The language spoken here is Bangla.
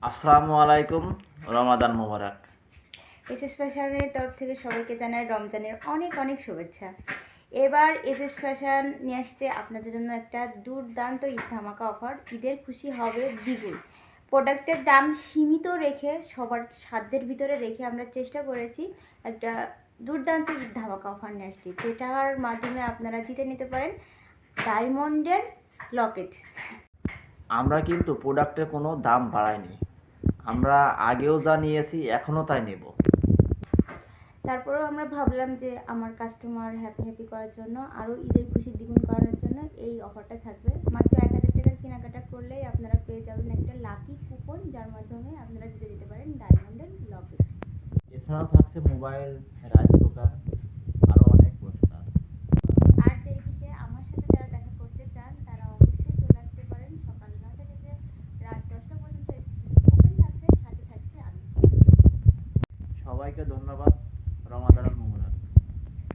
আসসালামু আলাইকুম। রমাদান মোবারক। এসএস ফ্যাশনের তরফ থেকে সবাইকে জানাই রমজানের অনেক অনেক শুভেচ্ছা। এবার এসএস ফ্যাশন নিয়ে আসছে আপনাদের জন্য একটা দুর্দান্ত ঈদ ধামাকা অফার। ঈদের খুশি হবে দ্বিগুণ। প্রোডাক্টের দাম সীমিত রেখে সবার সাধ্যের ভিতরে রেখে আমরা চেষ্টা করেছি একটা দুর্দান্ত ঈদ ধামাকা অফার নিয়ে আসছি, যেটার মাধ্যমে আপনারা জিতে নিতে পারেন ডায়মন্ডের লকেট। আমরা কিন্তু প্রোডাক্টের কোনো দাম বাড়াইনি। আমরা আগেও যা নিয়েছি এখনও তাই নেব। তারপরেও আমরা ভাবলাম যে আমার কাস্টমার হ্যাপি করার জন্য আরও ঈদের খুশি দ্বিগুণ করানোর জন্য এই অফারটা থাকবে। মাত্র 1000 টাকার কেনাকাটা করলেই আপনারা পেয়ে যাবেন একটা লাকি কুপন, যার মাধ্যমে আপনারা জিতে যেতে পারেন ডায়মন্ডের লকেট। এছাড়াও থাকছে মোবাইল, রাইস কুকার, আরও অনেক পুরস্কার। আর দেরি কিসে, আমার সাথে যারা দেখা করতে চান তারা অবশ্যই চলে আসতে পারেন। সকাল 9টা থেকে রাত 10টা পর্যন্ত ওপেন থাকছে, সাথে থাকছে আমি। সবাইকে ধন্যবাদ।